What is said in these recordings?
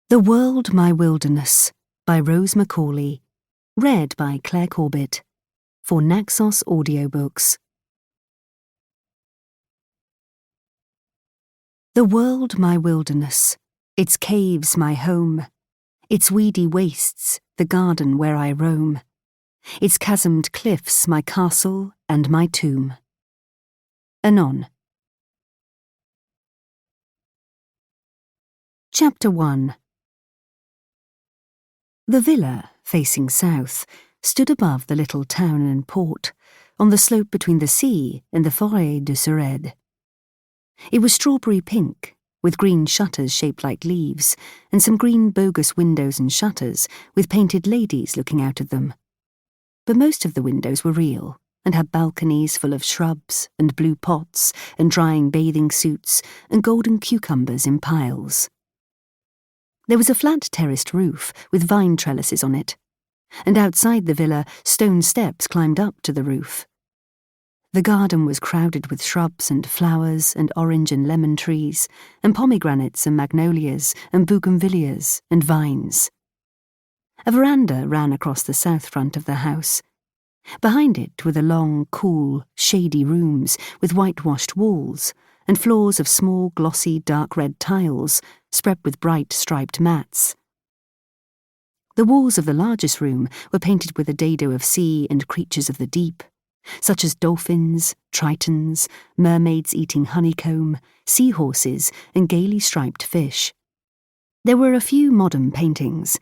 The World My Wilderness by Rose Macaulay, read by Clare Corbett, for Naxos Audiobooks. The world my wilderness, its caves my home, its weedy wastes the garden where I roam, its chasmed cliffs my castle and my tomb. Anon. Chapter 1. The villa, facing south, stood above the little town and port, on the slope between the sea and the Forêt de Sured. It was strawberry pink, with green shutters shaped like leaves, and some green bogus windows and shutters with painted ladies looking out of them. But most of the windows were real, and had balconies full of shrubs and blue pots and drying bathing suits and golden cucumbers in piles. There was a flat terraced roof with vine trellises on it, and outside the villa stone steps climbed up to the roof. The garden was crowded with shrubs and flowers and orange and lemon trees, and pomegranates and magnolias and bougainvilleas and vines. A veranda ran across the south front of the house. Behind it were the long, cool, shady rooms with whitewashed walls and floors of small, glossy, dark red tiles spread with bright striped mats. The walls of the largest room were painted with a dado of sea and creatures of the deep, such as dolphins, tritons, mermaids eating honeycomb, seahorses, and gaily striped fish. There were a few modern paintings.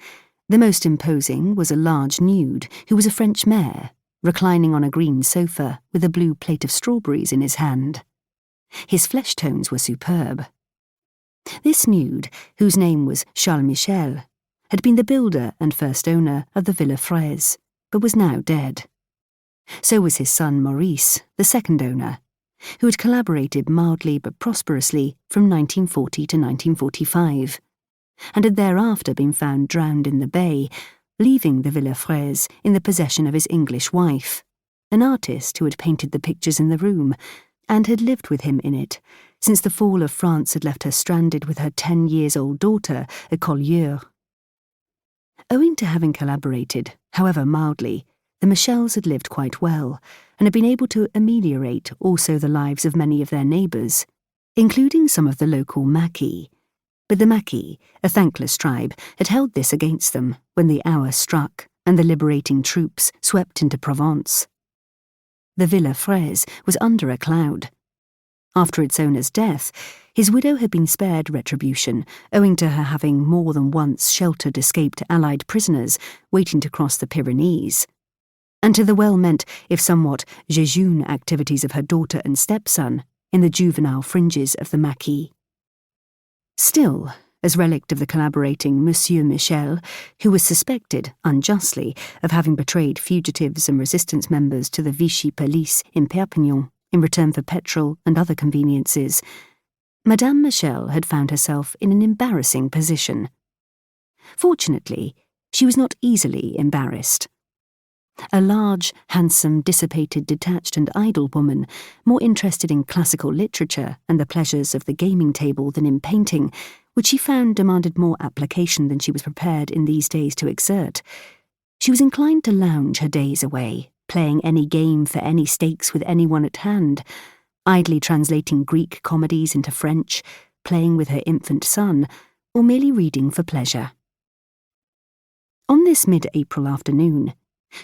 The most imposing was a large nude who was a French mayor, reclining on a green sofa with a blue plate of strawberries in his hand. His flesh tones were superb. This nude, whose name was Charles Michel, had been the builder and first owner of the Villa Fraise, but was now dead. So was his son Maurice, the second owner, who had collaborated mildly but prosperously from 1940 to 1945, and had thereafter been found drowned in the bay, leaving the Villa Fraise in the possession of his English wife, an artist who had painted the pictures in the room, and had lived with him in it, since the fall of France had left her stranded with her 10-years-old daughter at Collioure. Owing to having collaborated, however mildly, the Michels had lived quite well, and had been able to ameliorate also the lives of many of their neighbours, including some of the local Maquis. But the Maquis, a thankless tribe, had held this against them when the hour struck and the liberating troops swept into Provence. The Villa Fraise was under a cloud. After its owner's death, his widow had been spared retribution, owing to her having more than once sheltered escaped Allied prisoners waiting to cross the Pyrenees, and to the well-meant, if somewhat jejune activities of her daughter and stepson in the juvenile fringes of the Maquis. Still, as relict of the collaborating Monsieur Michel, who was suspected, unjustly, of having betrayed fugitives and resistance members to the Vichy police in Perpignan in return for petrol and other conveniences, Madame Michel had found herself in an embarrassing position. Fortunately, she was not easily embarrassed. A large, handsome, dissipated, detached and idle woman, more interested in classical literature and the pleasures of the gaming table than in painting, which she found demanded more application than she was prepared in these days to exert. She was inclined to lounge her days away, playing any game for any stakes with anyone at hand, idly translating Greek comedies into French, playing with her infant son, or merely reading for pleasure. On this mid-April afternoon,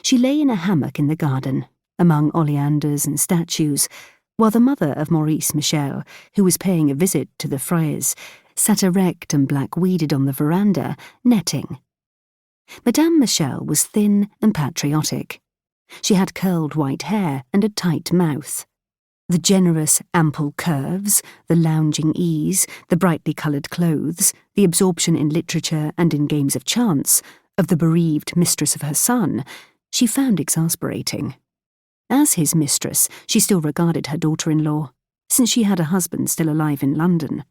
she lay in a hammock in the garden, among oleanders and statues, while the mother of Maurice Michel, who was paying a visit to the Fraise, sat erect and black-weeded on the veranda, netting. Madame Michel was thin and patriotic. She had curled white hair and a tight mouth. The generous, ample curves, the lounging ease, the brightly coloured clothes, the absorption in literature and in games of chance of the bereaved mistress of her son, she found exasperating. As his mistress, she still regarded her daughter-in-law, since she had a husband still alive in London.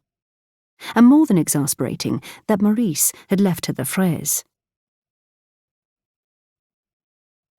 And more than exasperating, that Maurice had left her the Fraise.